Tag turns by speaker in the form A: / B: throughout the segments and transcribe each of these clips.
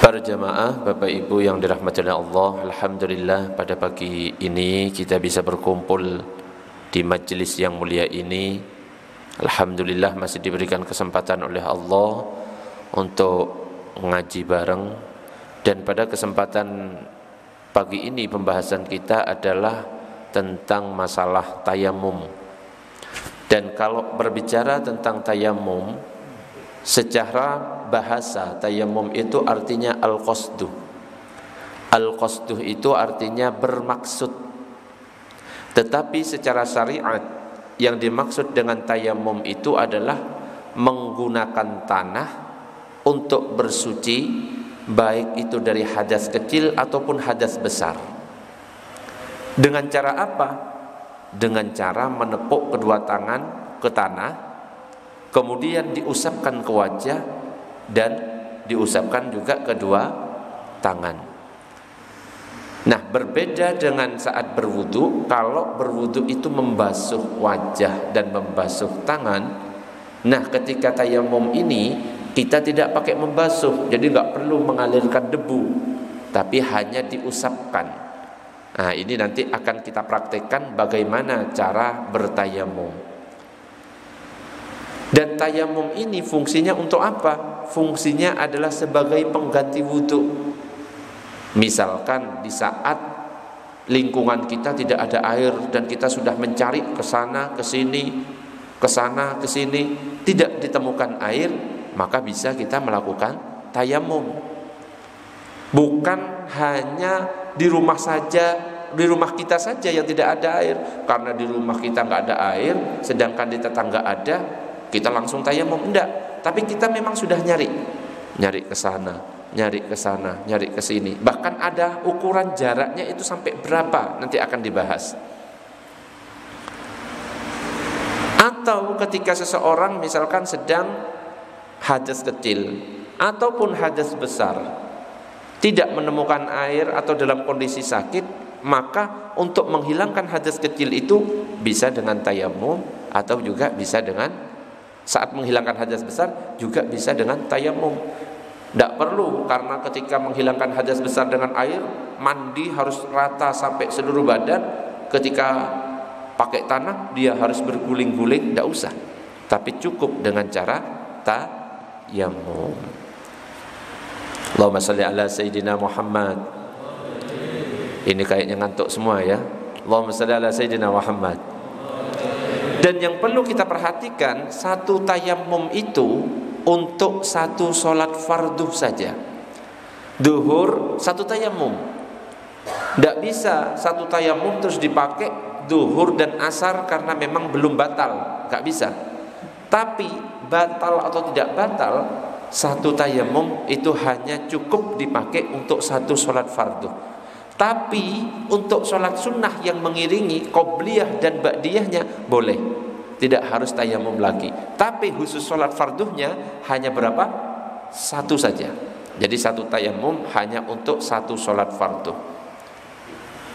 A: Para jamaah, Bapak Ibu yang dirahmati oleh Allah, alhamdulillah pada pagi ini kita bisa berkumpul di majelis yang mulia ini. Alhamdulillah masih diberikan kesempatan oleh Allah untuk mengaji bareng. Dan pada kesempatan pagi ini pembahasan kita adalah tentang masalah tayamum. Dan kalau berbicara tentang tayamum, secara bahasa tayamum itu artinya al-qasdu. Al-qasdu itu artinya bermaksud. Tetapi secara syariat yang dimaksud dengan tayamum itu adalah menggunakan tanah untuk bersuci, baik itu dari hadas kecil ataupun hadas besar. Dengan cara apa? Dengan cara menepuk kedua tangan ke tanah, kemudian diusapkan ke wajah dan diusapkan juga kedua tangan. Nah, berbeda dengan saat berwudu. Kalau berwudu itu membasuh wajah dan membasuh tangan. Nah, ketika tayamum ini kita tidak pakai membasuh, jadi nggak perlu mengalirkan debu, tapi hanya diusapkan. Nah, ini nanti akan kita praktekkan bagaimana cara bertayamum. Dan tayamum ini fungsinya untuk apa? Fungsinya adalah sebagai pengganti wudu. Misalkan di saat lingkungan kita tidak ada air dan kita sudah mencari ke sana ke sini, ke sana ke sini, tidak ditemukan air, maka bisa kita melakukan tayamum. Bukan hanya di rumah saja, di rumah kita saja yang tidak ada air. Karena di rumah kita nggak ada air, sedangkan di tetangga ada, kita langsung tayamum. Enggak, tapi kita memang sudah nyari ke sana, nyari ke sana, nyari ke sini. Bahkan ada ukuran jaraknya itu sampai berapa, nanti akan dibahas. Atau ketika seseorang misalkan sedang hadas kecil ataupun hadas besar, tidak menemukan air atau dalam kondisi sakit, maka untuk menghilangkan hadas kecil itu bisa dengan tayamum, atau juga bisa dengan saat menghilangkan hadas besar juga bisa dengan tayamum. Tidak perlu, karena ketika menghilangkan hadas besar dengan air, mandi harus rata sampai seluruh badan. Ketika pakai tanah dia harus berguling-guling, tidak usah. Tapi cukup dengan cara tayamum. Allahumma shalli ala Sayyidina Muhammad. Ini kayaknya ngantuk semua ya. Allahumma shalli ala Sayyidina Muhammad. Dan yang perlu kita perhatikan, satu tayamum itu untuk satu sholat fardu saja. Duhur satu tayamum. Tidak bisa satu tayamum terus dipakai duhur dan asar karena memang belum batal. Tidak bisa. Tapi batal atau tidak batal, satu tayamum itu hanya cukup dipakai untuk satu sholat fardu. Tapi untuk sholat sunnah yang mengiringi qobliyah dan ba'diyahnya boleh, tidak harus tayamum lagi. Tapi khusus sholat farduhnya hanya berapa? Satu saja. Jadi satu tayamum hanya untuk satu sholat fardu.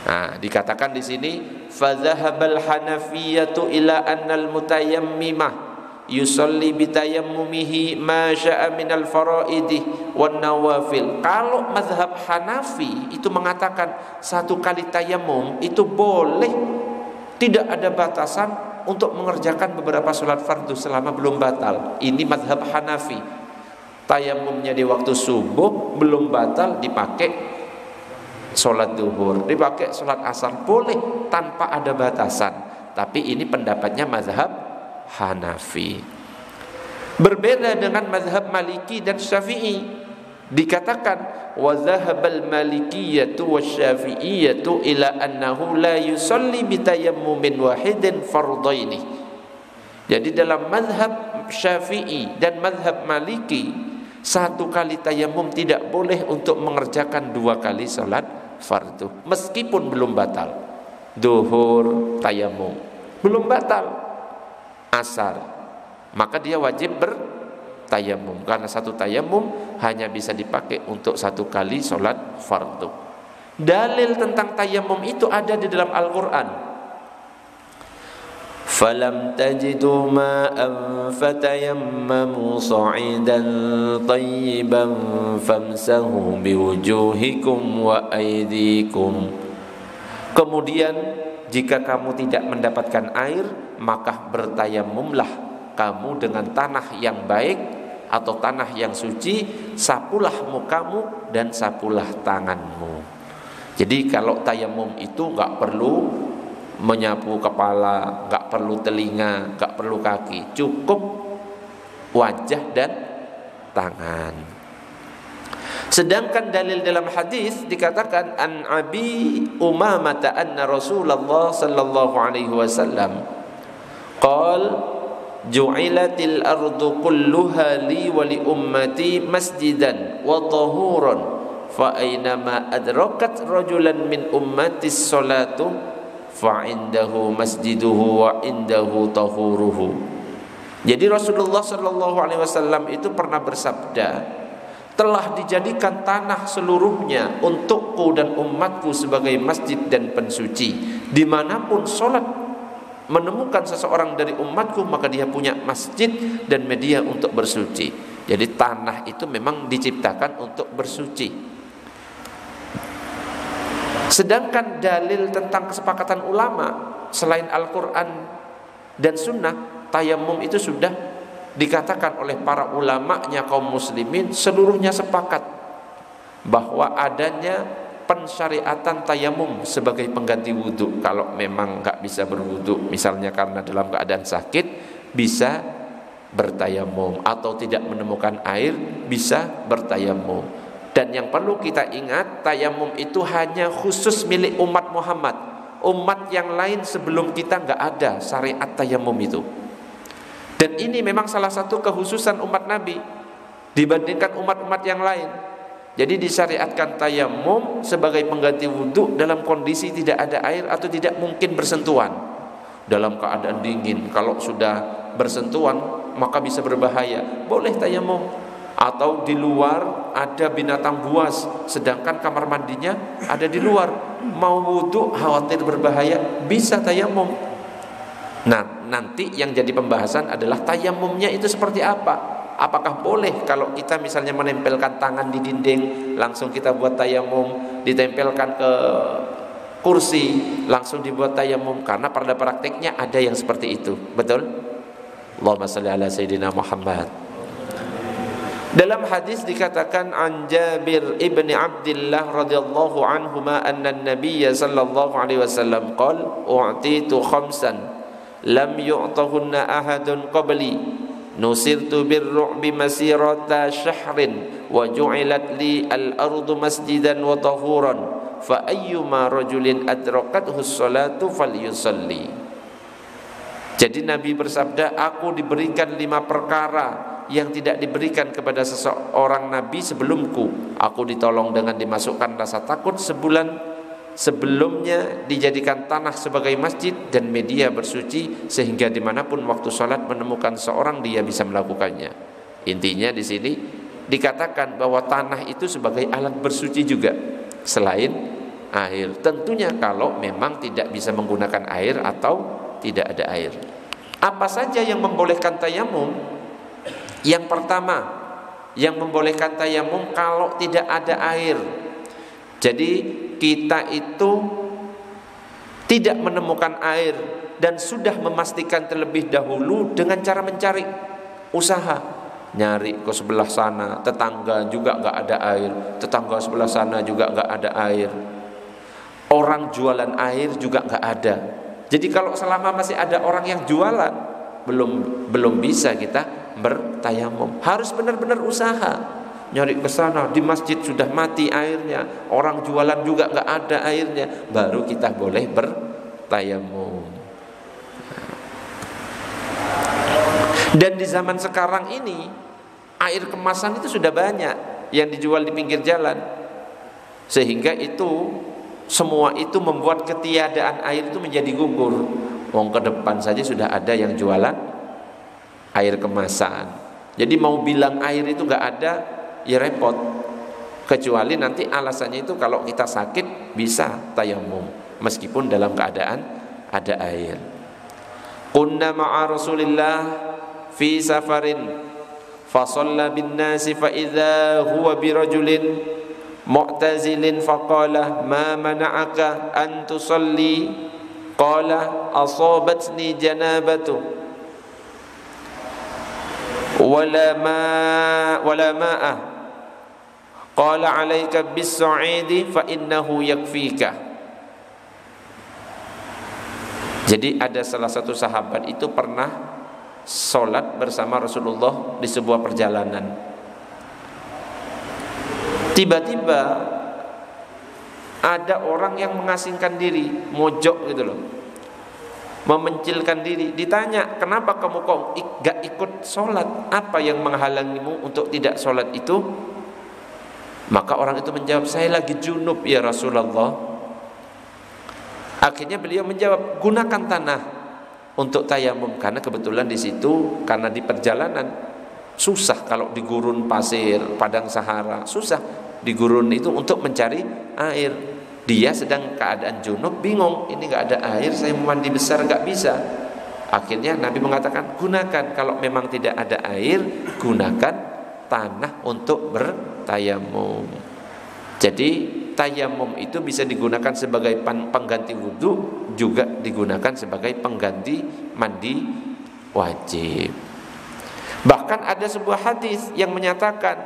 A: Nah, dikatakan di sini fadhahabal hanafiyyatu ila annal mutayammimah yusalli bitayammumihi ma sya'a minal faraidi wan nawafil. Kalau mazhab Hanafi itu mengatakan satu kali tayamum itu boleh, tidak ada batasan untuk mengerjakan beberapa sholat fardu selama belum batal. Ini mazhab Hanafi. Tayamumnya di waktu subuh belum batal, dipakai sholat duhur, dipakai sholat asar, boleh tanpa ada batasan. Tapi ini pendapatnya mazhab Hanafi. Berbeda dengan mazhab Maliki dan Syafi'i. Dikatakan wa dhahabal malikiyyatu wasyafi'iyyatu ila annahu la yusalli bitayammumin wahidin fardhaini. Jadi dalam mazhab Syafi'i dan mazhab Maliki, satu kali tayamum tidak boleh untuk mengerjakan dua kali salat fardu meskipun belum batal. Duhur tayamum belum batal, asar, maka dia wajib bertayamum, karena satu tayamum hanya bisa dipakai untuk satu kali sholat fardu. Dalil tentang tayamum itu ada di dalam Al-Quran. falam tajidu ma'an fatayammamu sa'idan tayyiban famsahu biwujuhikum wa aydikum. Kemudian jika kamu tidak mendapatkan air, maka bertayamumlah kamu dengan tanah yang baik atau tanah yang suci, sapulah mukamu dan sapulah tanganmu. Jadi kalau tayamum itu nggak perlu menyapu kepala, nggak perlu telinga, nggak perlu kaki, cukup wajah dan tangan. Sedangkan dalil dalam hadis dikatakan an Abi Umamah anna Rasulullah sallallahu alaihi wasallam qala ju'ilatil ardu kulluha li wa li ummati masjidan wa tahuran fa aynama adrakat rajulan min ummati sholatu fa indahu masjiduhu wa indahu tahuruhu. Jadi Rasulullah sallallahu alaihi wasallam itu pernah bersabda, telah dijadikan tanah seluruhnya untukku dan umatku sebagai masjid dan pensuci. Dimanapun sholat menemukan seseorang dari umatku, maka dia punya masjid dan media untuk bersuci. Jadi tanah itu memang diciptakan untuk bersuci. Sedangkan dalil tentang kesepakatan ulama selain Al-Quran dan Sunnah, tayamum itu sudah dikatakan oleh para ulama'nya kaum muslimin, seluruhnya sepakat bahwa adanya pensyariatan tayamum sebagai pengganti wudhu. Kalau memang nggak bisa berwudhu, misalnya karena dalam keadaan sakit, bisa bertayamum, atau tidak menemukan air, bisa bertayamum. Dan yang perlu kita ingat, tayamum itu hanya khusus milik umat Muhammad. Umat yang lain sebelum kita nggak ada syariat tayamum itu. Dan ini memang salah satu kekhususan umat Nabi dibandingkan umat-umat yang lain. Jadi disyariatkan tayamum sebagai pengganti wudhu dalam kondisi tidak ada air atau tidak mungkin bersentuhan. Dalam keadaan dingin, kalau sudah bersentuhan maka bisa berbahaya, boleh tayamum. Atau di luar ada binatang buas, sedangkan kamar mandinya ada di luar, mau wudhu khawatir berbahaya, bisa tayamum. Nah, nanti yang jadi pembahasan adalah tayamumnya itu seperti apa. Apakah boleh kalau kita misalnya menempelkan tangan di dinding, langsung kita buat tayamum, ditempelkan ke kursi, langsung dibuat tayamum? Karena pada prakteknya ada yang seperti itu. Betul? Allahumma shalli ala Sayyidina Muhammad. Dalam hadis dikatakan an Jabir ibni Abdillah radhiyallahu anhuma anna an-nabiy sallallahu alaihi wasallam qala u'titu khamsan lam yu'tahunna ahadun qabli nusirtu birru'bi masirata syahrin wa ju'ilat li al-ardu masjidan wa tahuran fa ayyuma rajulin adrakathu sholatu falyusalli. Jadi Nabi bersabda, aku diberikan 5 perkara yang tidak diberikan kepada seseorang Nabi sebelumku. Aku ditolong dengan dimasukkan rasa takut sebulan sebelumnya, dijadikan tanah sebagai masjid dan media bersuci, sehingga dimanapun waktu sholat menemukan seorang dia bisa melakukannya. Intinya di sini dikatakan bahwa tanah itu sebagai alat bersuci juga selain air. Tentunya kalau memang tidak bisa menggunakan air atau tidak ada air. Apa saja yang membolehkan tayamum? Yang pertama, yang membolehkan tayamum kalau tidak ada air. Jadi kita itu tidak menemukan air dan sudah memastikan terlebih dahulu dengan cara mencari usaha, nyari ke sebelah sana, tetangga juga nggak ada air, tetangga sebelah sana juga nggak ada air, orang jualan air juga nggak ada. Jadi kalau selama masih ada orang yang jualan, belum bisa kita bertayamum. Harus benar-benar usaha. Nyari ke sana, di masjid sudah mati airnya, orang jualan juga nggak ada airnya, baru kita boleh bertayamum. Dan di zaman sekarang ini air kemasan itu sudah banyak yang dijual di pinggir jalan, sehingga itu semua itu membuat ketiadaan air itu menjadi gugur. Wong ke depan saja sudah ada yang jualan air kemasan. Jadi mau bilang air itu nggak ada, ya repot. Kecuali nanti alasannya itu kalau kita sakit bisa tayamum meskipun dalam keadaan ada air. kunna ma'a Rasulillah fi safarin fa shalla bin nasi fa idza huwa bi rajulin mu'tazilin faqala ma mana'aka an tusalli qala asabatni janabatu wala ma'ah qala 'alaika bis-sa'idi fa innahu yakfika. Jadi ada salah satu sahabat itu pernah sholat bersama Rasulullah di sebuah perjalanan. Tiba-tiba ada orang yang mengasingkan diri, mojok gitu loh, memencilkan diri. Ditanya, kenapa kamu kok gak ikut sholat? Apa yang menghalangimu untuk tidak sholat itu? Maka orang itu menjawab, saya lagi junub ya Rasulullah. Akhirnya beliau menjawab, gunakan tanah untuk tayamum, karena kebetulan di situ, karena di perjalanan susah kalau di gurun pasir, padang Sahara, susah di gurun itu untuk mencari air. Dia sedang keadaan junub, bingung, ini nggak ada air, saya mau mandi besar nggak bisa. Akhirnya Nabi mengatakan, gunakan, kalau memang tidak ada air, gunakan tanah untuk bertayamum. Jadi tayamum itu bisa digunakan sebagai pengganti wudhu, juga digunakan sebagai pengganti mandi wajib. Bahkan ada sebuah hadis yang menyatakan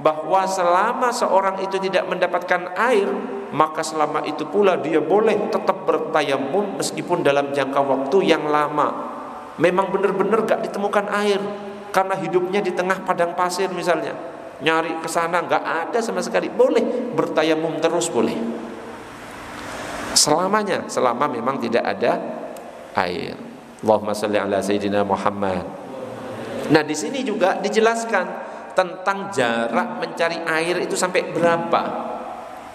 A: bahwa selama seorang itu tidak mendapatkan air, maka selama itu pula dia boleh tetap bertayamum meskipun dalam jangka waktu yang lama. Memang benar-benar gak ditemukan air karena hidupnya di tengah padang pasir misalnya, nyari ke sana gak ada sama sekali, boleh bertayamum terus, boleh selamanya, selama memang tidak ada air. Allahumma shalli ala sayyidina Muhammad. Nah, di sini juga dijelaskan tentang jarak mencari air itu sampai berapa.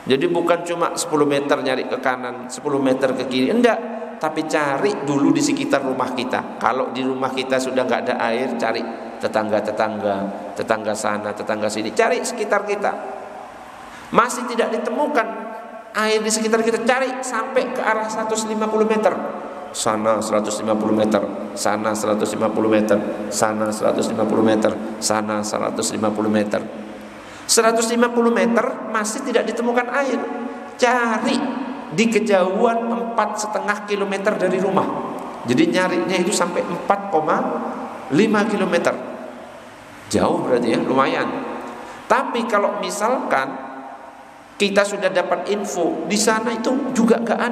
A: Jadi bukan cuma 10 meter nyari ke kanan, 10 meter ke kiri, enggak, tapi cari dulu di sekitar rumah kita. Kalau di rumah kita sudah enggak ada air, cari tetangga sana, tetangga sini, cari sekitar kita. Masih tidak ditemukan air di sekitar kita, cari sampai ke arah 150 meter. Sana 150 meter, sana 150 meter, sana 150 meter, sana 150 meter. 150 meter masih tidak ditemukan air. Cari di kejauhan 4,5 kilometer dari rumah. Jadi nyarinya itu sampai 4,5 kilometer. Jauh berarti ya, lumayan. Tapi kalau misalkan kita sudah dapat info di sana itu juga nggak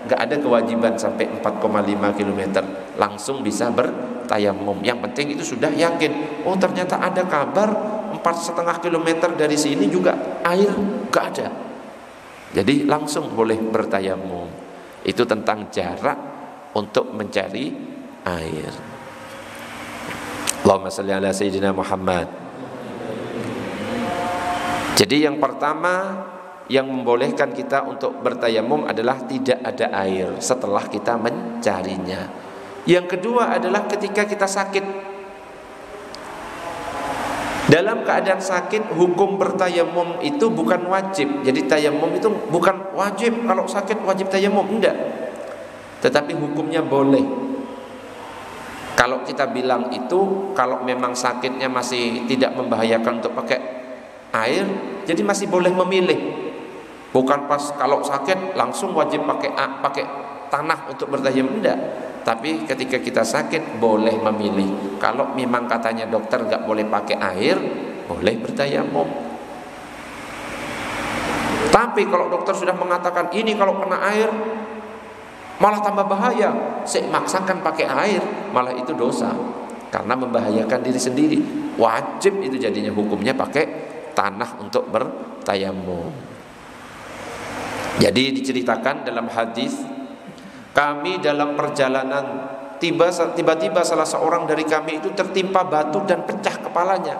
A: ada kewajiban sampai 4,5 km langsung bisa bertayamum. Yang penting itu sudah yakin, oh ternyata ada kabar 4,5 km dari sini juga air nggak ada, jadi langsung boleh bertayamum. Itu tentang jarak untuk mencari air. Allahumma shalli ala sayyidina Muhammad. Jadi yang pertama yang membolehkan kita untuk bertayamum adalah tidak ada air setelah kita mencarinya. Yang kedua adalah ketika kita sakit. Dalam keadaan sakit, hukum bertayamum itu bukan wajib. Jadi tayamum itu bukan wajib, kalau sakit wajib tayamum, enggak. Tetapi hukumnya boleh. Kalau kita bilang itu, kalau memang sakitnya masih tidak membahayakan untuk pakai air, jadi masih boleh memilih. Bukan pas kalau sakit langsung wajib pakai tanah untuk bertayamum, enggak. Tapi ketika kita sakit boleh memilih. Kalau memang katanya dokter enggak boleh pakai air, boleh bertayamum. Tapi kalau dokter sudah mengatakan ini kalau kena air malah tambah bahaya, saya maksakan pakai air, malah itu dosa karena membahayakan diri sendiri. Wajib itu jadinya hukumnya pakai tanah untuk bertayamum. Jadi diceritakan dalam hadis, kami dalam perjalanan tiba-tiba salah seorang dari kami itu tertimpa batu dan pecah kepalanya.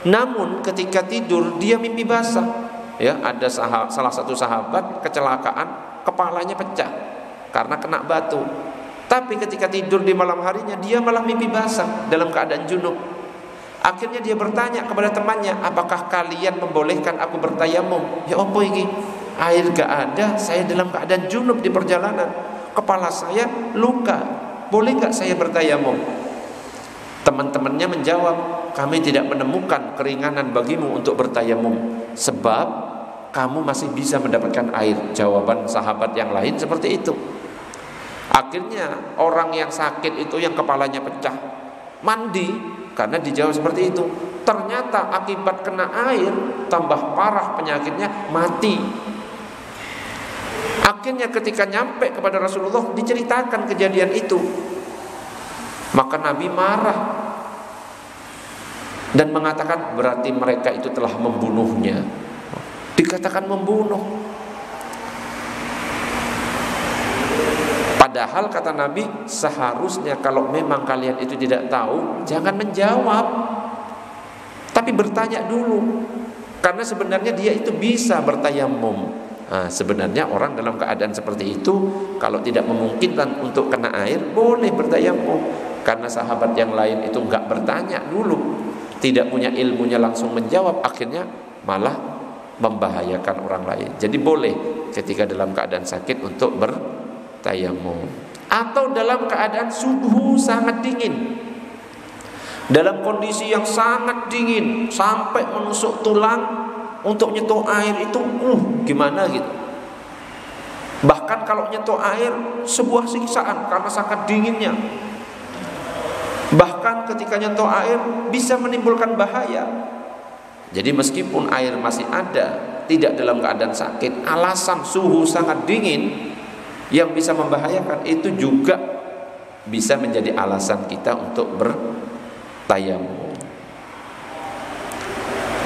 A: Namun ketika tidur dia mimpi basah. Ya, ada salah satu sahabat kecelakaan, kepalanya pecah karena kena batu. Tapi ketika tidur di malam harinya dia malah mimpi basah dalam keadaan junub. Akhirnya dia bertanya kepada temannya, apakah kalian membolehkan aku bertayamum? Ya apa ini? Air gak ada, saya dalam keadaan junub di perjalanan, kepala saya luka, boleh nggak saya bertayamum? Teman-temannya menjawab, kami tidak menemukan keringanan bagimu untuk bertayamum, sebab kamu masih bisa mendapatkan air. Jawaban sahabat yang lain seperti itu. Akhirnya orang yang sakit itu, yang kepalanya pecah, mandi karena dijawab seperti itu. Ternyata akibat kena air tambah parah penyakitnya, mati. Akhirnya ketika nyampe kepada Rasulullah diceritakan kejadian itu, maka Nabi marah dan mengatakan berarti mereka itu telah membunuhnya. Dikatakan membunuh. Padahal kata Nabi, seharusnya kalau memang kalian itu tidak tahu, jangan menjawab, tapi bertanya dulu. Karena sebenarnya dia itu bisa bertayamum. Nah, sebenarnya orang dalam keadaan seperti itu, kalau tidak memungkinkan untuk kena air, boleh bertayamum. Karena sahabat yang lain itu enggak bertanya dulu, tidak punya ilmunya langsung menjawab, akhirnya malah membahayakan orang lain. Jadi boleh ketika dalam keadaan sakit untuk bertayamum. Atau dalam keadaan suhu sangat dingin, dalam kondisi yang sangat dingin sampai menusuk tulang, untuk nyentuh air itu gimana gitu. Bahkan kalau nyentuh air sebuah siksaan karena sangat dinginnya. Bahkan ketika nyentuh air bisa menimbulkan bahaya. Jadi meskipun air masih ada, tidak dalam keadaan sakit, alasan suhu sangat dingin yang bisa membahayakan, itu juga bisa menjadi alasan kita untuk bertayamum.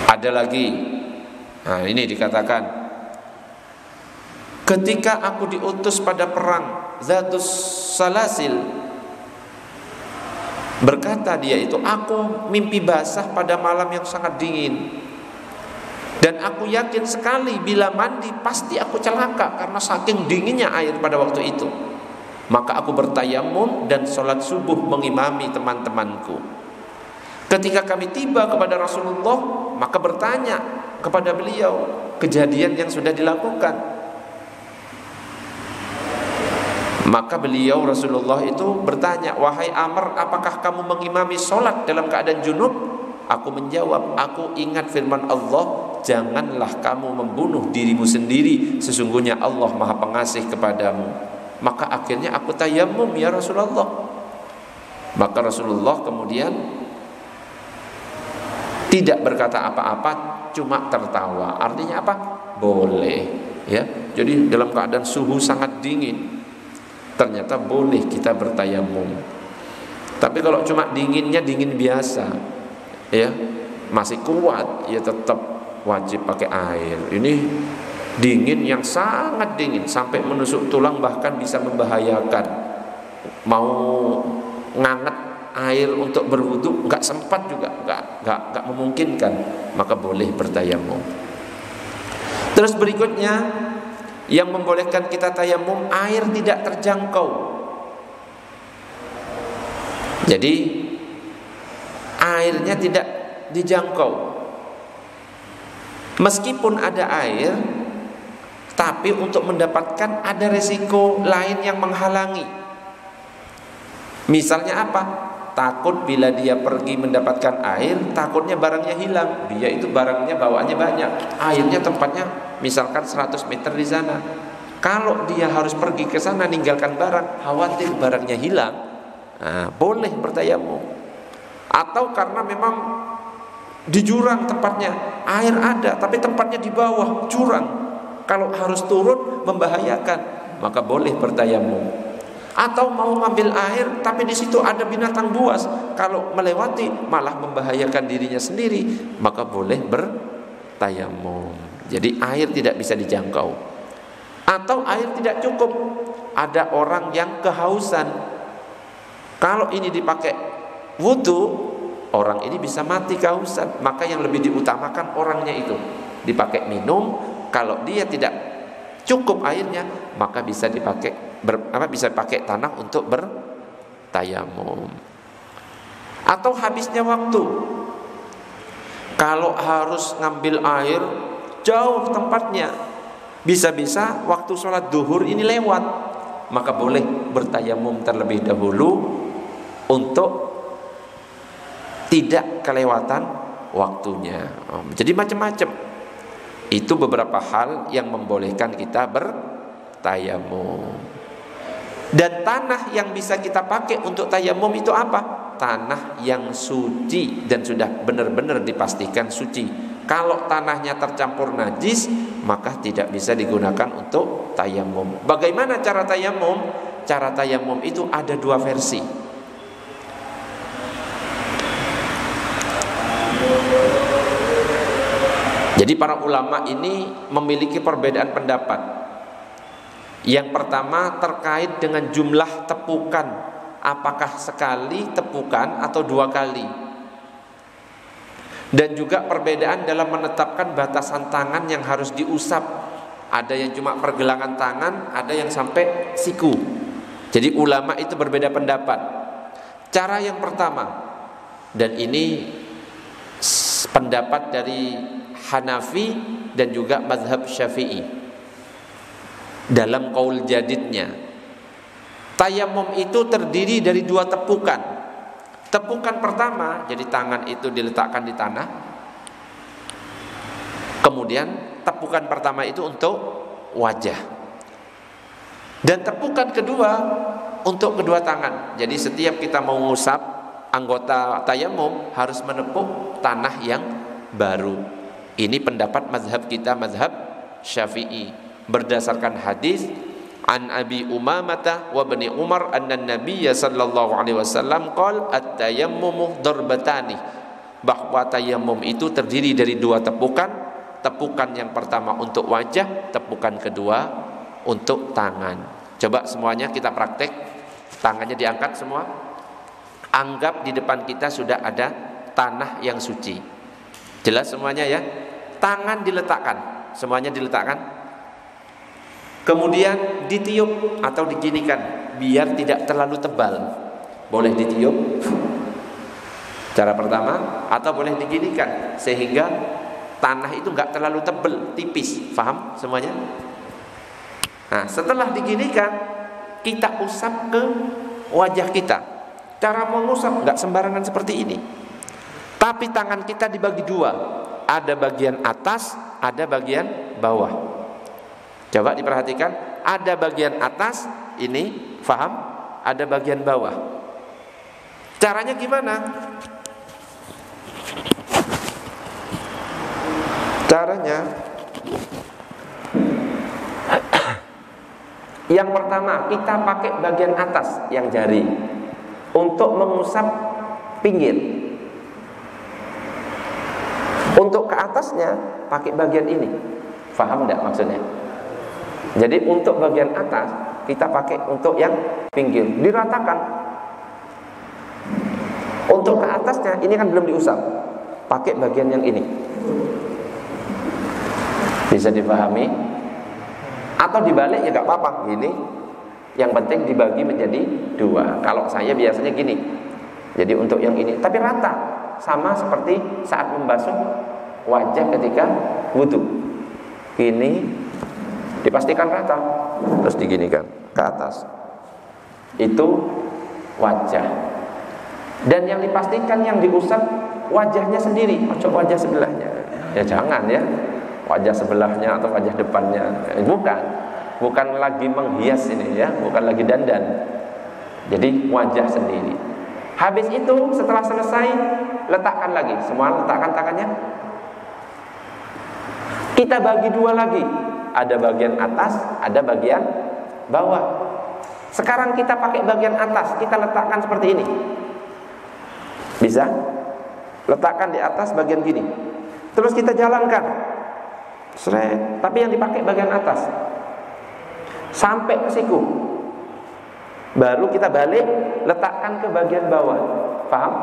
A: Ada lagi, nah ini dikatakan, ketika aku diutus pada perang Zatus Salasil, berkata dia itu, aku mimpi basah pada malam yang sangat dingin, dan aku yakin sekali bila mandi pasti aku celaka karena saking dinginnya air pada waktu itu. Maka aku bertayamum dan sholat subuh mengimami teman-temanku. Ketika kami tiba kepada Rasulullah, maka bertanya kepada beliau kejadian yang sudah dilakukan. Maka beliau Rasulullah itu bertanya, wahai Amr, apakah kamu mengimami sholat dalam keadaan junub? Aku menjawab, aku ingat firman Allah, janganlah kamu membunuh dirimu sendiri, sesungguhnya Allah Maha Pengasih kepadamu. Maka akhirnya aku tayamum ya Rasulullah. Maka Rasulullah kemudian tidak berkata apa-apa, cuma tertawa. Artinya apa? Boleh, ya. Jadi dalam keadaan suhu sangat dingin, ternyata boleh kita bertayamum. Tapi kalau cuma dinginnya dingin biasa, ya, masih kuat, ya tetap wajib pakai air. Ini dingin yang sangat dingin sampai menusuk tulang, bahkan bisa membahayakan. Mau nganget air untuk berwudu nggak sempat juga, nggak memungkinkan, maka boleh bertayamum. Terus berikutnya yang membolehkan kita tayamum, air tidak terjangkau. Jadi airnya tidak dijangkau. Meskipun ada air, tapi untuk mendapatkan ada resiko lain yang menghalangi. Misalnya apa? Takut bila dia pergi mendapatkan air, takutnya barangnya hilang. Dia itu barangnya bawaannya banyak, airnya tempatnya misalkan 100 meter di sana. Kalau dia harus pergi ke sana ninggalkan barang, khawatir barangnya hilang, boleh bertayamum. Atau karena memang di jurang tempatnya, air ada tapi tempatnya di bawah jurang, kalau harus turun membahayakan, maka boleh bertayamum. Atau mau ngambil air tapi di situ ada binatang buas, kalau melewati malah membahayakan dirinya sendiri, maka boleh bertayamum. Jadi air tidak bisa dijangkau. Atau air tidak cukup, ada orang yang kehausan, kalau ini dipakai wudu, orang ini bisa mati kehausan, maka yang lebih diutamakan orangnya itu dipakai minum. Kalau dia tidak cukup airnya, maka bisa dipakai bisa pakai tanah untuk bertayamum. Atau habisnya waktu, kalau harus ngambil air jauh tempatnya, bisa-bisa waktu sholat duhur ini lewat, maka boleh bertayamum terlebih dahulu untuk tidak kelewatan waktunya. Jadi macam-macam. Itu beberapa hal yang membolehkan kita bertayamum. Dan tanah yang bisa kita pakai untuk tayamum itu apa? Tanah yang suci dan sudah benar-benar dipastikan suci. Kalau tanahnya tercampur najis, maka tidak bisa digunakan untuk tayamum. Bagaimana cara tayamum? Cara tayamum itu ada dua versi. Jadi para ulama ini memiliki perbedaan pendapat. Yang pertama terkait dengan jumlah tepukan, apakah sekali tepukan atau dua kali. Dan juga perbedaan dalam menetapkan batasan tangan yang harus diusap. Ada yang cuma pergelangan tangan, ada yang sampai siku. Jadi ulama itu berbeda pendapat. Cara yang pertama, dan ini pendapat dari Hanafi dan juga mazhab Syafi'i dalam qaul jadidnya, tayamum itu terdiri dari dua tepukan. Tepukan pertama, jadi tangan itu diletakkan di tanah. Kemudian tepukan pertama itu untuk wajah. Dan tepukan kedua untuk kedua tangan. Jadi setiap kita mau mengusap anggota tayamum harus menepuk tanah yang baru. Ini pendapat mazhab kita, mazhab Syafi'i, berdasarkan hadis an Abi Umamah wa Bani Umar anna Nabiyya sallallahu alaihi wasallam qala at-tayammumu darbatani, bahwa tayamum itu terdiri dari dua tepukan. Tepukan yang pertama untuk wajah, tepukan kedua untuk tangan. Coba semuanya kita praktek. Tangannya diangkat semua. Anggap di depan kita sudah ada tanah yang suci. Jelas semuanya ya? Tangan diletakkan, semuanya diletakkan. Kemudian ditiup atau diginikan biar tidak terlalu tebal. Boleh ditiup, cara pertama, atau boleh diginikan sehingga tanah itu enggak terlalu tebal, tipis. Paham semuanya? Nah, setelah diginikan, kita usap ke wajah kita. Cara mengusap enggak sembarangan seperti ini. Tapi tangan kita dibagi dua. Ada bagian atas, ada bagian bawah. Coba diperhatikan, ada bagian atas ini, faham? Ada bagian bawah. Caranya gimana? Caranya yang pertama, kita pakai bagian atas yang jari untuk mengusap pinggir. Untuk ke atasnya pakai bagian ini. Faham enggak maksudnya? Jadi untuk bagian atas kita pakai untuk yang pinggir, diratakan. Untuk ke atasnya ini kan belum diusap, pakai bagian yang ini. Bisa dipahami? Atau dibalik ya gak apa-apa, gini. Yang penting dibagi menjadi dua. Kalau saya biasanya gini. Jadi untuk yang ini, tapi rata, sama seperti saat membasuh wajah ketika wudu. Gini, dipastikan rata, terus diginikan ke atas. Itu wajah. Dan yang dipastikan yang diusap wajahnya sendiri, coba wajah sebelahnya. Ya jangan ya, wajah sebelahnya atau wajah depannya. Bukan lagi menghias ini ya, bukan lagi dandan. Jadi wajah sendiri. Habis itu setelah selesai, letakkan lagi. Semua letakkan tangannya. Kita bagi dua lagi. Ada bagian atas, ada bagian bawah. Sekarang kita pakai bagian atas, kita letakkan seperti ini. Bisa? Letakkan di atas bagian gini. Terus kita jalankan. Seret. Tapi yang dipakai bagian atas. Sampai ke siku. Baru kita balik, letakkan ke bagian bawah. Paham?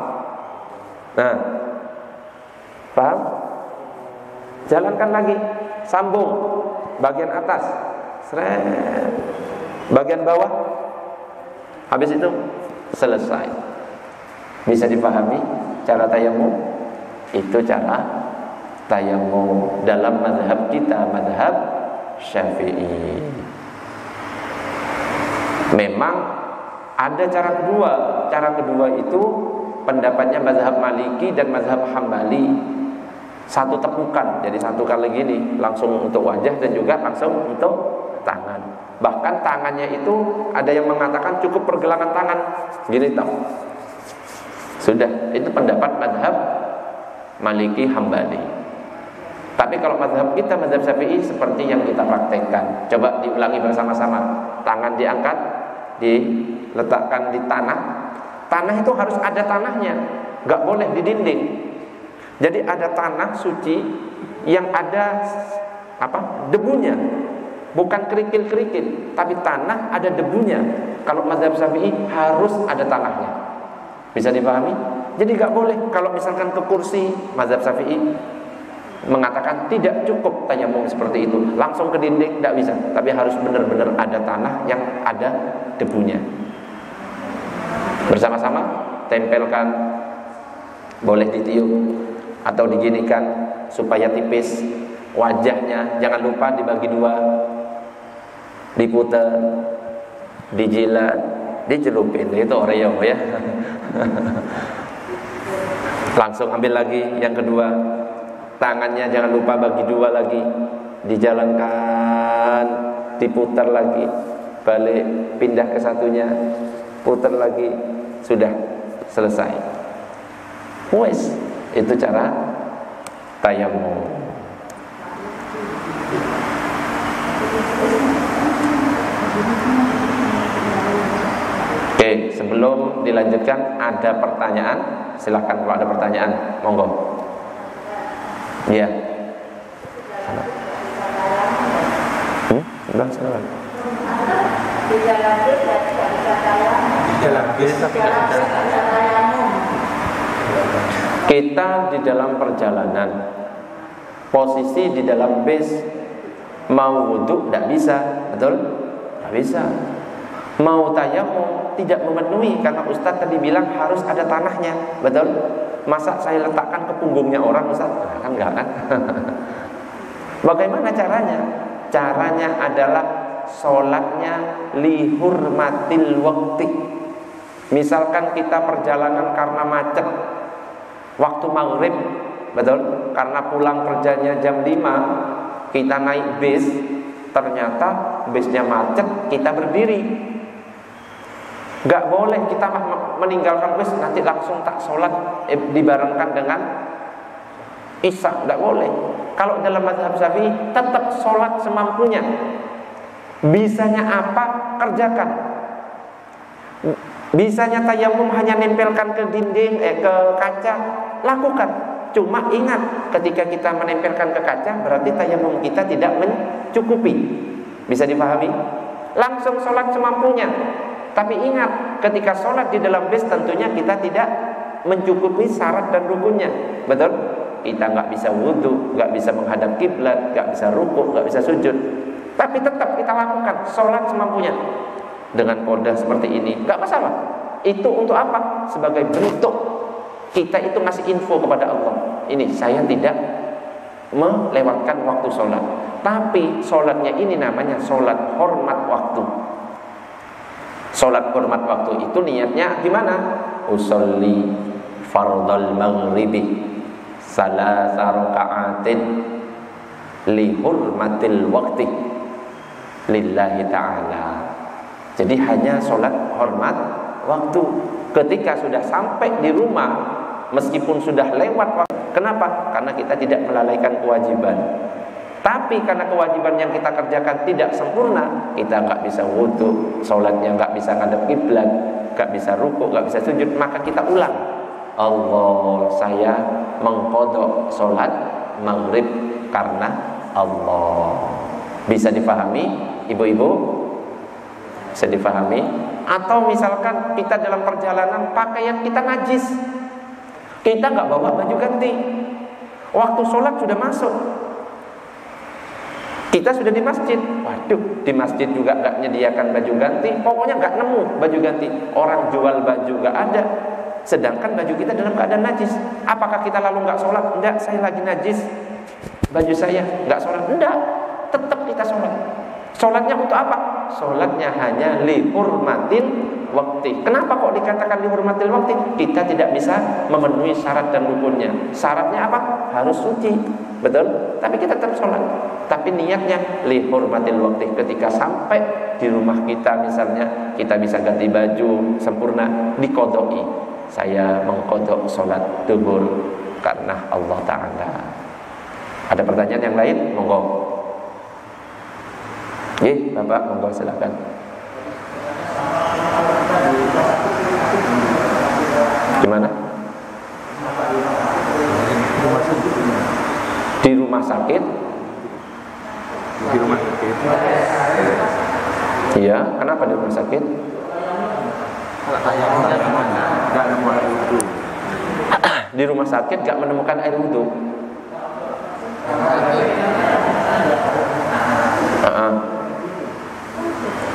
A: Nah. Paham? Jalankan lagi. Sambung. Bagian atas, seret. Bagian bawah. Habis itu selesai. Bisa dipahami cara tayamum? Itu cara tayamum dalam mazhab kita, mazhab Syafi'i. Memang ada cara kedua. Cara kedua itu pendapatnya mazhab Maliki dan mazhab Hambali. Satu tepukan, jadi satu kali gini, langsung untuk wajah dan juga langsung untuk tangan. Bahkan tangannya itu ada yang mengatakan cukup pergelangan tangan, gini tau. Sudah, itu pendapat mazhab Maliki Hambali. Tapi kalau mazhab kita, mazhab Syafi'i, seperti yang kita praktekkan. Coba diulangi bersama-sama. Tangan diangkat, diletakkan di tanah. Tanah itu harus ada tanahnya, gak boleh di dinding. Jadi ada tanah suci yang ada debunya, bukan kerikil-kerikil, tapi tanah ada debunya. Kalau mazhab Syafi'i harus ada tanahnya. Bisa dipahami? Jadi gak boleh kalau misalkan ke kursi, mazhab Syafi'i mengatakan tidak cukup tayamum seperti itu, langsung ke dinding tidak bisa, tapi harus benar-benar ada tanah yang ada debunya. Bersama-sama tempelkan, boleh ditiup atau diginikan supaya tipis. Wajahnya jangan lupa dibagi dua, diputer, dijilat, dicelupin. Itu Oreo ya. Langsung ambil lagi yang kedua. Tangannya jangan lupa bagi dua lagi, dijalankan, diputar lagi, balik, pindah ke satunya, putar lagi, sudah selesai. Wes, itu cara tayamum. Oke, sebelum dilanjutkan ada pertanyaan, silahkan kalau ada pertanyaan, monggo. Iya. Silakan.
B: Di dalam bis berarti tidak bisa tayamum. Di dalam bis tapi tidak bisa tayamum.
A: Kita di dalam perjalanan, posisi di dalam bis, mau wudhu tidak bisa, betul? Tidak bisa. Mau tayamum tidak memenuhi karena Ustadz tadi bilang harus ada tanahnya, betul? Masa saya letakkan ke punggungnya orang, Ustaz? Nah, kan enggak kan? Bagaimana caranya? Caranya adalah sholatnya lihurmatil waqti. Misalkan kita perjalanan karena macet, waktu maghrib, betul? Karena pulang kerjanya jam 5, kita naik bis, ternyata bisnya macet, kita berdiri. Gak boleh kita meninggalkan bis nanti langsung tak sholat dibarengkan dengan isya, gak boleh. Kalau dalam mazhab Syafi'i tetap sholat semampunya. Bisanya apa kerjakan. Bisanya tayamum hanya nempelkan ke dinding, ke kaca, lakukan. Cuma ingat, ketika kita menempelkan ke kaca berarti tayamum kita tidak mencukupi. Bisa dipahami? Langsung sholat semampunya. Tapi ingat, ketika sholat di dalam bis tentunya kita tidak mencukupi syarat dan rukunnya, betul? Kita nggak bisa wudhu, nggak bisa menghadap kiblat, nggak bisa rukuk, nggak bisa sujud. Tapi tetap kita lakukan sholat semampunya dengan kodah seperti ini, nggak masalah. Itu untuk apa? Sebagai bentuk kita itu ngasih info kepada Allah. Ini saya tidak melewatkan waktu sholat, tapi sholatnya ini namanya sholat hormat waktu. Sholat hormat waktu itu niatnya gimana? Usolli fardal maghribi salasa raka'atin li hurmatil waqti lillahi ta'ala. Jadi hanya sholat hormat waktu. Ketika sudah sampai di rumah, meskipun sudah lewat waktu. Kenapa? Karena kita tidak melalaikan kewajiban. Tapi karena kewajiban yang kita kerjakan tidak sempurna, kita nggak bisa wudhu, sholatnya nggak bisa ngadep kiblat, nggak bisa rukuk, nggak bisa sujud, maka kita ulang. Allah, saya mengqadha sholat maghrib karena Allah. Bisa dipahami, ibu-ibu? Bisa dipahami? Atau misalkan kita dalam perjalanan pakaian kita najis, kita nggak bawa baju ganti, waktu sholat sudah masuk. Kita sudah di masjid, waduh, di masjid juga gak menyediakan baju ganti, pokoknya gak nemu baju ganti. Orang jual baju gak ada, sedangkan baju kita dalam keadaan najis. Apakah kita lalu gak sholat? Enggak, saya lagi najis, baju saya gak sholat. Enggak, tetap kita sholat. Sholatnya untuk apa? Sholatnya hanya lihurmatil waktu. Kenapa kok dikatakan lihurmatil waktu? Kita tidak bisa memenuhi syarat dan rukunnya. Syaratnya apa? Harus suci, betul? Tapi kita tetap sholat. Tapi niatnya lihurmatil waktu. Ketika sampai di rumah kita misalnya, kita bisa ganti baju sempurna, dikodoi. Saya mengkodok sholat duhur karena Allah Ta'ala. Ada pertanyaan yang lain? Monggo. Bapak, monggo silakan. Gimana? Di rumah sakit?
C: Di rumah sakit.
A: Iya, kenapa di rumah sakit?
C: Gak nemu air wudhu.
A: Di rumah sakit gak menemukan air wudhu.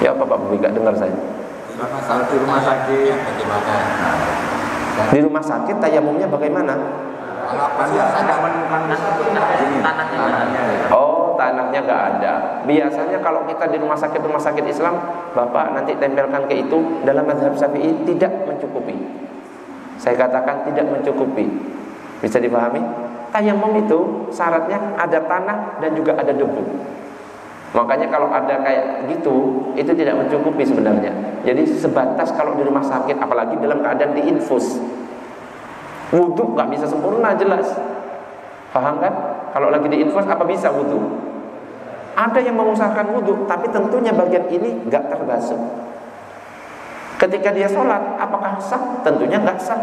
A: Ya apa Pak Bobi, gak dengar saya.
C: Kalau di rumah sakit
A: Di rumah sakit tayamumnya bagaimana? Oh, tanahnya gak ada. Biasanya kalau kita di rumah sakit Islam, Bapak nanti tempelkan ke itu. Dalam mazhab Syafi'i tidak mencukupi. Saya katakan tidak mencukupi. Bisa dipahami? Tayamum itu syaratnya ada tanah dan juga ada debu. Makanya kalau ada kayak gitu, itu tidak mencukupi sebenarnya. Jadi sebatas kalau di rumah sakit, apalagi dalam keadaan diinfus, wudhu gak bisa sempurna jelas. Paham kan? Kalau lagi diinfus apa bisa wudhu? Ada yang mengusahakan wudhu, tapi tentunya bagian ini gak terbasuh. Ketika dia sholat, apakah sah? Tentunya gak sah.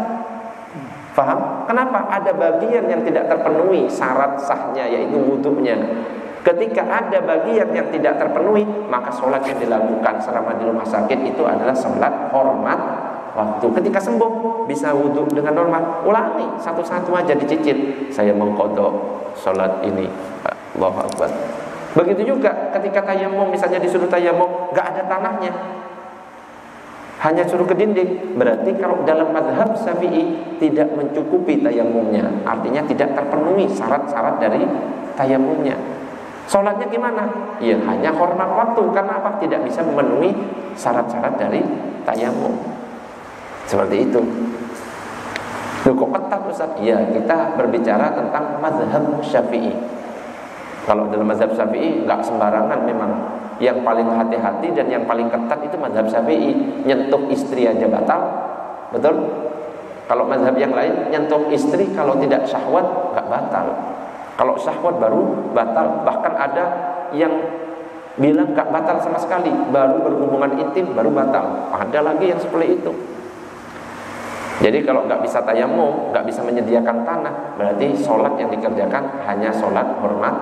A: Paham? Kenapa? Ada bagian yang tidak terpenuhi syarat sahnya, yaitu wudhunya. Ketika ada bagian yang tidak terpenuhi, maka sholat yang dilakukan selama di rumah sakit itu adalah sholat hormat waktu. Ketika sembuh, bisa wudhu dengan normal. Ulangi satu-satu aja, dicicil. Saya mengqadha sholat ini. Allahu Akbar. Begitu juga ketika tayamum, misalnya disuruh tayamum, gak ada tanahnya, hanya suruh ke dinding. Berarti kalau dalam mazhab Syafi'i tidak mencukupi tayamumnya, artinya tidak terpenuhi syarat-syarat dari tayamumnya. Sholatnya gimana? Ya hanya hormat waktu. Karena apa? Tidak bisa memenuhi syarat-syarat dari tayamum. Seperti itu. Loh kok ketat Ustaz? Ya, kita berbicara tentang mazhab Syafi'i. Kalau dalam mazhab Syafi'i nggak sembarangan memang. Yang paling hati-hati dan yang paling ketat itu mazhab Syafi'i. Nyentuh istri aja batal. Betul? Kalau mazhab yang lain, nyentuh istri kalau tidak syahwat nggak batal. Kalau syahwat baru batal. Bahkan ada yang bilang gak batal sama sekali, baru berhubungan intim baru batal. Ada lagi yang seperti itu. Jadi kalau gak bisa tayamum, gak bisa menyediakan tanah, berarti sholat yang dikerjakan hanya sholat hormat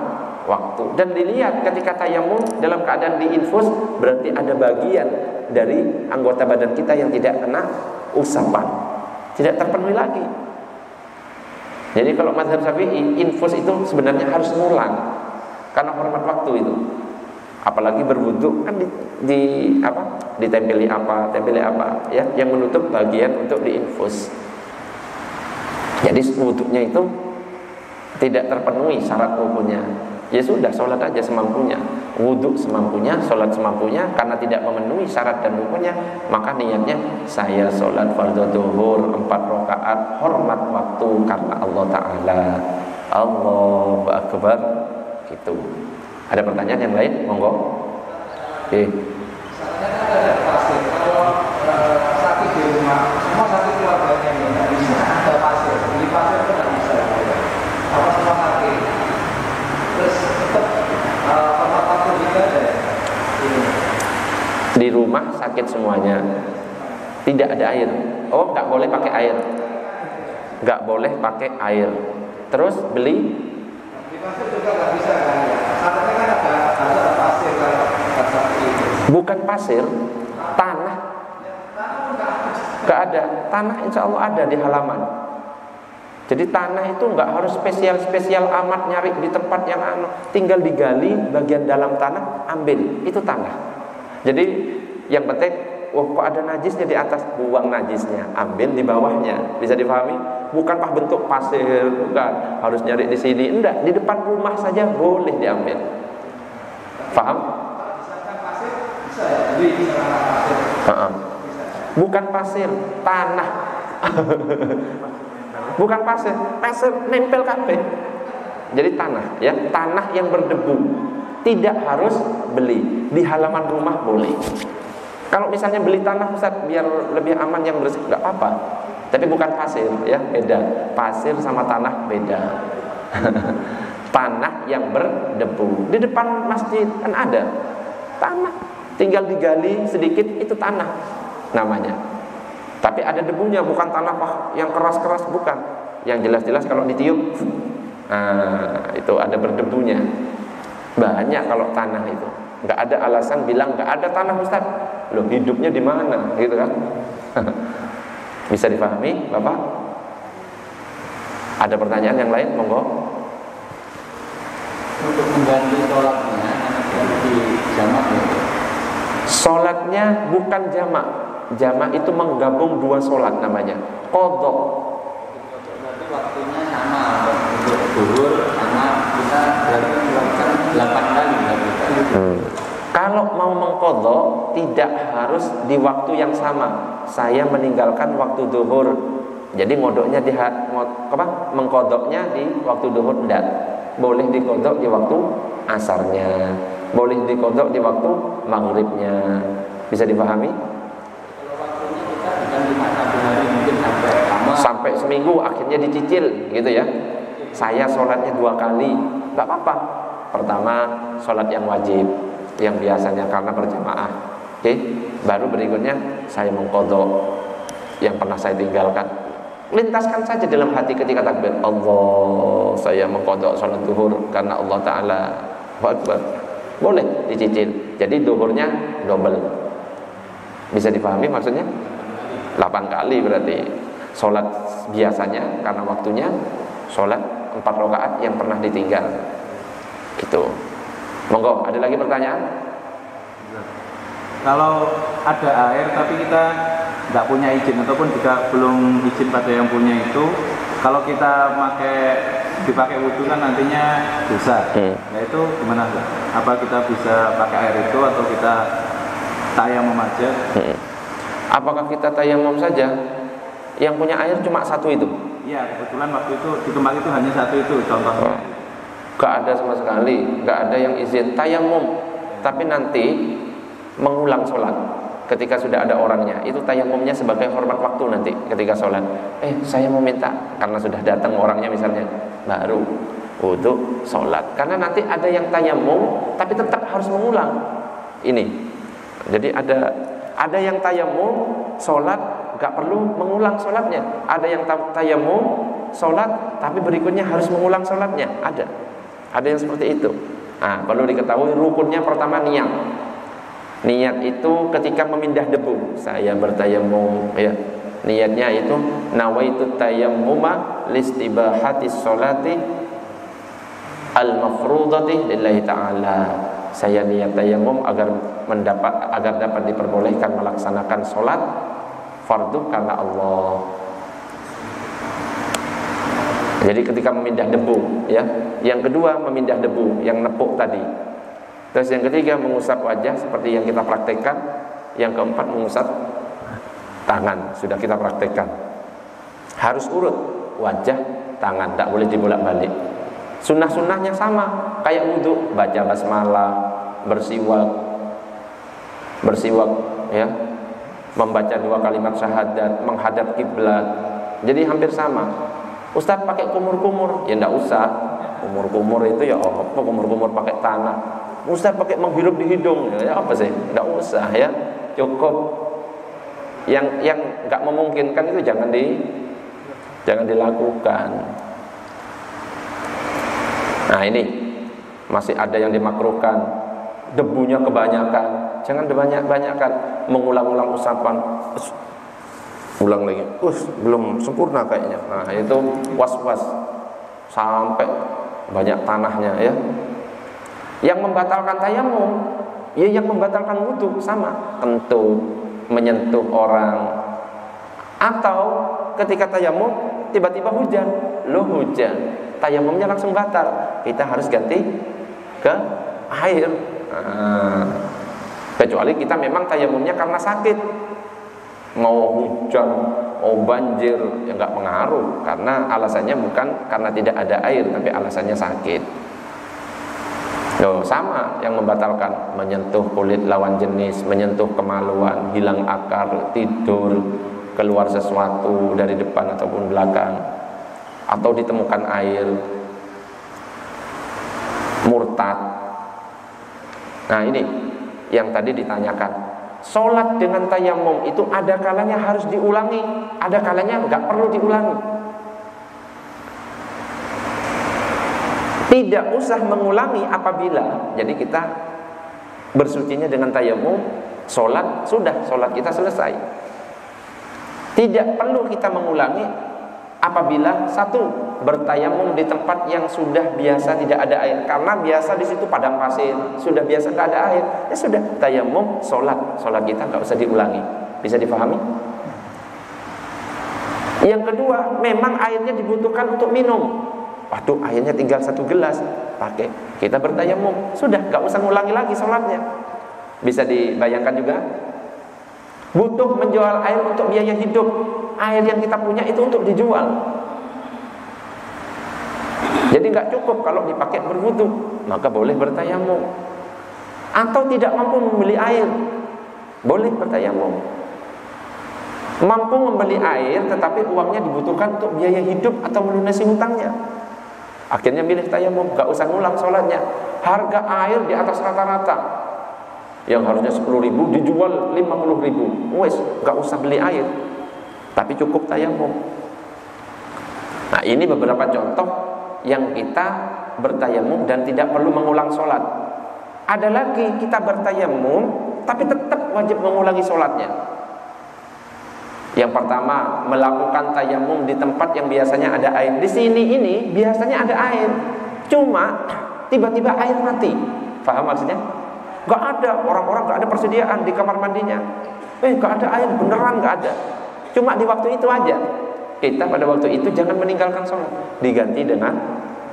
A: waktu. Dan dilihat ketika tayamum dalam keadaan diinfus, berarti ada bagian dari anggota badan kita yang tidak kena usapan, tidak terpenuhi lagi. Jadi kalau mazhab Syafi'i, infus itu sebenarnya harus ngulang karena hormat waktu itu. Apalagi berwudu kan ditempeli apa ya, yang menutup bagian untuk diinfus. Jadi wudunya itu tidak terpenuhi syarat rukunnya. Ya sudah, sholat aja semampunya, wudu semampunya, sholat semampunya. Karena tidak memenuhi syarat dan rukunnya, maka niatnya saya sholat fardhu zuhur 4 rakaat hormat waktu karena Allah Ta'ala. Allahu Akbar. Gitu. Ada pertanyaan yang lain? Monggo. Oke.
C: Kalau sakit di rumah, semua sakit keluarganya nggak bisa. Ada pasir, beli pasir itu nggak bisa. Apa semua sakit? Terus tetap tempat pasir juga ada.
A: Di rumah sakit semuanya, tidak ada air. Oh, nggak boleh pakai air. Nggak boleh pakai air. Terus beli
C: Pasir juga nggak bisa kan? Syaratnya kan ada pasir kan?
A: bukan pasir, tanah. Nggak ada. Tanah insya Allah ada di halaman. Jadi tanah itu nggak harus spesial amat nyari di tempat yang tinggal digali bagian dalam tanah, ambil, itu tanah. Jadi yang penting, kok ada najisnya di atas, buang najisnya, ambil di bawahnya. Bisa dipahami? Bukanlah bentuk pasir, bukan harus nyari di sini, enggak, di depan rumah saja boleh diambil. Paham? Bukan pasir, tanah. Bukan pasir, pasir nempel kabeh. Jadi tanah, ya, tanah yang berdebu. Tidak harus beli, di halaman rumah boleh. Kalau misalnya beli tanah Ustaz biar lebih aman yang bersih, enggak apa-apa. Tapi bukan pasir, ya, beda. Pasir sama tanah beda. Tanah yang berdebu. Di depan masjid kan ada tanah, tinggal digali sedikit, itu tanah namanya. Tapi ada debunya, bukan tanah yang keras-keras, bukan. Yang jelas-jelas kalau ditiup, itu ada berdebunya. Banyak kalau tanah itu. Nggak ada alasan bilang nggak ada tanah Ustaz. Loh, hidupnya di mana, gitu kan? Bisa dipahami, Bapak? Ada pertanyaan yang lain, monggo.
C: Untuk mengganti sholatnya di jamak ya?
A: Sholatnya bukan jamak. Jamak itu menggabung dua sholat namanya qadha.
C: Berarti waktunya sama untuk zuhur sama kita berarti melakukan 8 kali
A: Kalau mau mengqadha tidak harus di waktu yang sama. Saya meninggalkan waktu zuhur, jadi ngodoknya mengqadhanya di waktu zuhur enggak. Boleh diqadha di waktu asarnya, boleh diqadha di waktu maghribnya. Bisa dipahami? Sampai seminggu akhirnya dicicil gitu ya. Saya sholatnya 2 kali, nggak apa-apa. Pertama sholat yang wajib, yang biasanya karena berjamaah. Oke, baru berikutnya saya mengqadha yang pernah saya tinggalkan. Lintaskan saja dalam hati ketika takbir, Allah, saya mengqadha sholat zuhur karena Allah Ta'ala Akbar. Boleh dicicil. Jadi zuhurnya double. Bisa dipahami maksudnya? 8 kali berarti. Sholat biasanya karena waktunya, sholat 4 rakaat yang pernah ditinggal. Gitu. Monggo, ada lagi pertanyaan?
D: Kalau ada air tapi kita nggak punya izin ataupun juga belum izin pada yang punya itu, kalau kita dipakai wudhu kan nantinya dosa. Nah itu gimana? Apa kita bisa pakai air itu atau kita tayamum aja?
A: Apakah kita tayamum saja? Yang punya air cuma satu itu?
D: Iya, kebetulan waktu itu di tempat itu hanya satu itu contohnya.
A: Gak ada sama sekali, gak ada yang izin tayamum. Tapi nanti mengulang sholat ketika sudah ada orangnya, itu tayamumnya sebagai hormat waktu nanti ketika sholat. Saya mau minta, karena sudah datang orangnya misalnya, baru untuk sholat. Karena nanti ada yang tayamum tapi tetap harus mengulang. Ini, jadi ada yang tayamum sholat gak perlu mengulang sholatnya. Ada yang tayamum sholat tapi berikutnya harus mengulang sholatnya. Ada yang seperti itu. Perlu diketahui rukunnya pertama niat. Niat itu ketika memindah debu, saya bertayamum, ya. Niatnya itu nawaitu tayammuma listibahatis sholati al-mafrudati lillahi ta'ala. Saya niat tayamum agar dapat diperbolehkan melaksanakan sholat fardu karena Allah. Jadi ketika memindah debu, ya. Yang kedua memindah debu yang nepuk tadi. Terus yang ketiga mengusap wajah seperti yang kita praktekkan. Yang keempat mengusap tangan, sudah kita praktekkan. Harus urut wajah, tangan, tidak boleh dibolak-balik. Sunnah-sunnahnya sama, kayak wudhu, baca basmalah, bersiwak, ya, membaca 2 kalimat syahadat, menghadap kiblat. Jadi hampir sama. Ustaz pakai kumur-kumur, ya enggak usah. Kumur-kumur itu ya apa, kumur-kumur pakai tanah. Ustaz pakai menghirup di hidung, ya apa sih? Enggak usah ya. Cukup. Yang enggak memungkinkan itu jangan dilakukan. Nah, ini masih ada yang dimakruhkan. Debunya kebanyakan. Jangan dibanyak-banyakkan, mengulang-ulang usapan. Ulang lagi. Belum sempurna kayaknya. Nah, itu was-was sampai banyak tanahnya, ya. Yang membatalkan tayamum, ya yang membatalkan wudu sama, kentut, menyentuh orang, atau ketika tayamum tiba-tiba hujan, tayamumnya langsung batal. Kita harus ganti ke air. Kecuali kita memang tayamumnya karena sakit, mau hujan, mau banjir, ya nggak pengaruh, karena alasannya bukan karena tidak ada air, tapi alasannya sakit. Sama yang membatalkan, menyentuh kulit lawan jenis, menyentuh kemaluan, hilang akal, tidur, keluar sesuatu dari depan ataupun belakang, atau ditemukan air, murtad. Nah ini yang tadi ditanyakan, sholat dengan tayamum itu ada kalanya harus diulangi, ada kalanya nggak perlu diulangi. Tidak usah mengulangi apabila jadi kita bersucinya dengan tayamum, sholat sudah, sholat kita selesai. Tidak perlu kita mengulangi apabila satu, bertayamum di tempat yang sudah biasa tidak ada air, karena biasa di situ padang pasir, sudah biasa nggak ada air, ya sudah tayamum, sholat kita nggak usah diulangi. Bisa dipahami? Yang kedua, memang airnya dibutuhkan untuk minum. Waduh, airnya tinggal 1 gelas, pakai, kita bertayamum, sudah nggak usah ngulangi lagi sholatnya. Bisa dibayangkan juga, butuh menjual air untuk biaya hidup, air yang kita punya itu untuk dijual. Jadi nggak cukup kalau dipakai berwudu, maka boleh bertayamum. Atau tidak mampu membeli air, boleh bertayamum. Mampu membeli air tetapi uangnya dibutuhkan untuk biaya hidup atau melunasi hutangnya, akhirnya milih tayamum, nggak usah ngulang sholatnya. Harga air di atas rata-rata, yang harusnya 10.000 dijual 50.000, wes nggak usah beli air, tapi cukup tayamum. Nah ini beberapa contoh yang kita bertayamum dan tidak perlu mengulang sholat. Ada lagi kita bertayamum tapi tetap wajib mengulangi sholatnya. Yang pertama, melakukan tayamum di tempat yang biasanya ada air. Di sini ini biasanya ada air, cuma tiba-tiba air mati. Paham maksudnya? Gak ada, orang-orang gak ada persediaan di kamar mandinya. Gak ada air, beneran gak ada. Cuma di waktu itu aja. Kita pada waktu itu jangan meninggalkan sholat, diganti dengan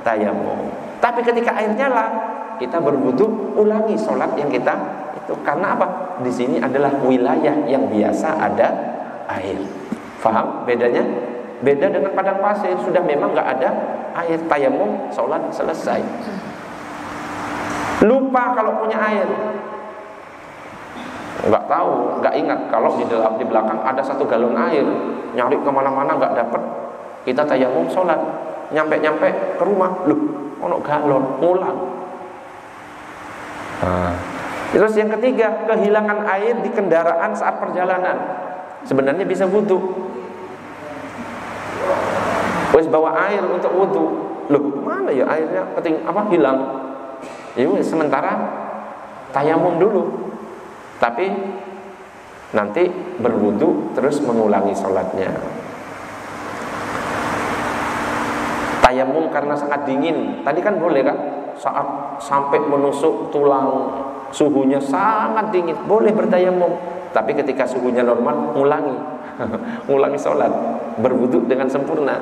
A: tayamum. Tapi ketika air nyala, kita berwudu, ulangi sholat yang kita itu. Karena apa? Di sini adalah wilayah yang biasa ada air. Faham bedanya? Beda dengan padang pasir, sudah memang nggak ada air, tayamum, sholat selesai. Lupa kalau punya air, nggak tahu, nggak ingat kalau di belakang ada 1 galon air, nyari kemana-mana nggak dapet, kita tayamum sholat, nyampe ke rumah, loh, ono galon, ngulang. Terus yang ketiga, kehilangan air di kendaraan saat perjalanan, sebenarnya bisa wudu. Wes bawa air untuk wudu, loh mana ya airnya hilang. Ya sementara tayamum dulu, tapi nanti berwudu terus mengulangi sholatnya. Tayamum karena sangat dingin, tadi kan boleh kan? Saat sampai menusuk tulang, suhunya sangat dingin, boleh bertayamum. Tapi ketika suhunya normal, ngulangi sholat, berwudu dengan sempurna.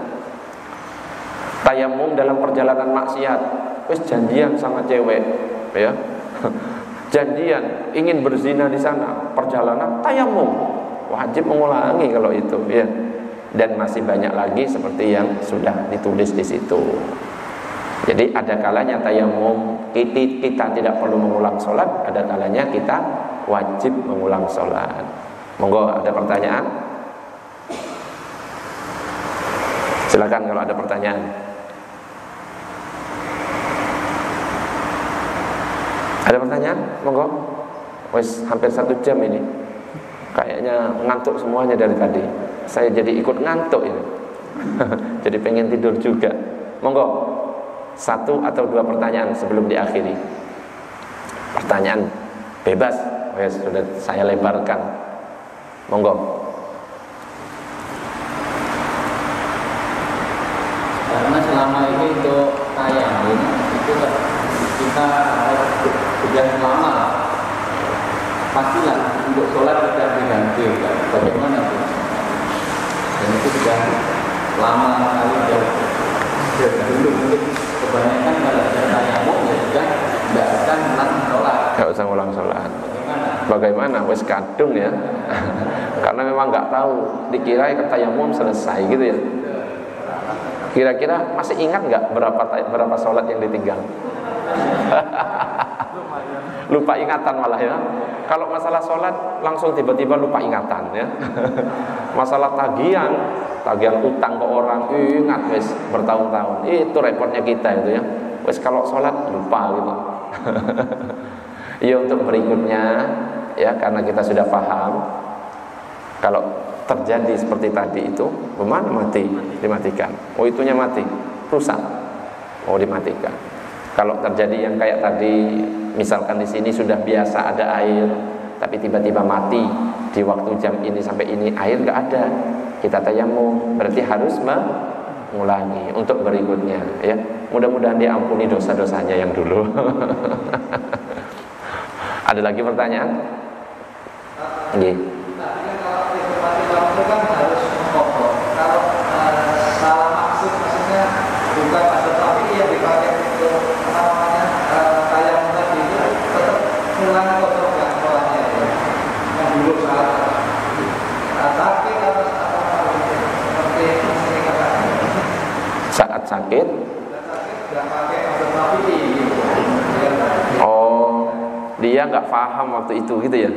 A: Tayamum dalam perjalanan maksiat, wes janjian sama cewek, ya. Janjian ingin berzina di sana, perjalanan tayamum, wajib mengulangi kalau itu, ya. Dan masih banyak lagi seperti yang sudah ditulis di situ. Jadi ada kalanya tayamum kita tidak perlu mengulang sholat, ada kalanya kita wajib mengulang sholat. Monggo, ada pertanyaan? Silakan kalau ada pertanyaan. Ada pertanyaan? Monggo. Wes hampir 1 jam ini. Kayaknya ngantuk semuanya dari tadi. Saya jadi ikut ngantuk ini. Jadi pengen tidur juga. Monggo. 1 atau 2 pertanyaan sebelum diakhiri. Pertanyaan bebas. Wes sudah saya lebarkan. Monggo.
C: Karena selama ini untuk tayamum itu kita sudah lama, pastilah untuk sholat tidak diganti, bagaimana itu? Dan itu sudah lama sekali, sudah dulu mungkin kebanyakan kalau ada tayamum ya sudah tidak akan ulang sholat.
A: Tidak usah ulang sholat.
C: Bagaimana?
A: Bagaimana? Wes kadung ya. Karena memang nggak tahu, dikira tayamum selesai gitu ya. Kira-kira masih ingat nggak berapa sholat yang ditinggal? Lupa ingatan malah ya. Kalau masalah sholat langsung tiba-tiba lupa ingatan ya. Masalah tagihan utang ke orang, ingat wes bertahun-tahun. Itu repotnya kita itu ya. Wes kalau sholat lupa gitu. Ya untuk berikutnya ya, karena kita sudah paham kalau terjadi seperti tadi itu, bagaimana mati? Dimatikan. Oh itunya mati, rusak. Oh dimatikan. Kalau terjadi yang kayak tadi, misalkan di sini sudah biasa ada air, tapi tiba-tiba mati di waktu jam ini sampai ini air nggak ada, kita tayamum, berarti harus mengulangi untuk berikutnya. Ya, mudah-mudahan diampuni dosa-dosanya yang dulu. Ada lagi pertanyaan? Nggih.
C: Kan harus mengkobok. Kalau salah maksud maksudnya bukan maksud tapi yang dipakai untuk tayamum tadi itu tetap ulang kodok yang awalnya ya. Yang dulu saat tapi kalau seperti itu sering katakan
A: Saat sakit
C: nggak pakai maksud tapi gitu.
A: oh dia nggak paham waktu itu gitu ya.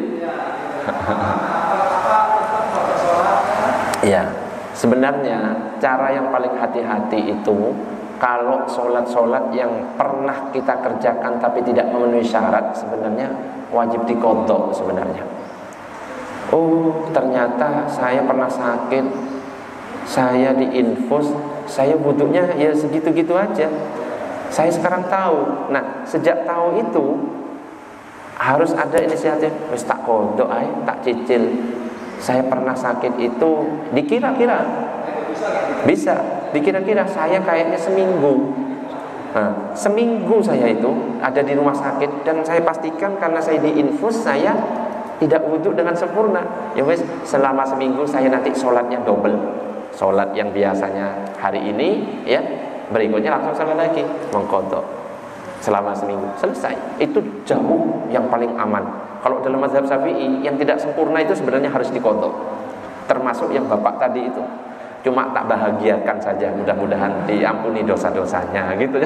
A: Ya, sebenarnya cara yang paling hati-hati itu kalau sholat-sholat yang pernah kita kerjakan tapi tidak memenuhi syarat, sebenarnya wajib diqadha sebenarnya. Oh, ternyata saya pernah sakit, saya diinfus, saya butuhnya ya segitu-gitu aja. Saya sekarang tahu. Nah, sejak tahu itu harus ada inisiatif, wis tak qadha ae, tak cicil. Saya pernah sakit itu dikira-kira bisa, dikira-kira saya kayaknya seminggu. Nah, seminggu saya itu ada di rumah sakit dan saya pastikan karena saya diinfus saya tidak wudhu dengan sempurna. Ya wes, selama seminggu saya nanti sholatnya double. Sholat yang biasanya hari ini ya, berikutnya langsung sholat lagi, mengqadha. Selama seminggu selesai. Itu jauh yang paling aman. Kalau dalam mazhab Syafi'i yang tidak sempurna itu sebenarnya harus diqadha. Termasuk yang bapak tadi itu. Cuma tak bahagiakan saja, mudah-mudahan diampuni dosa-dosanya gitu.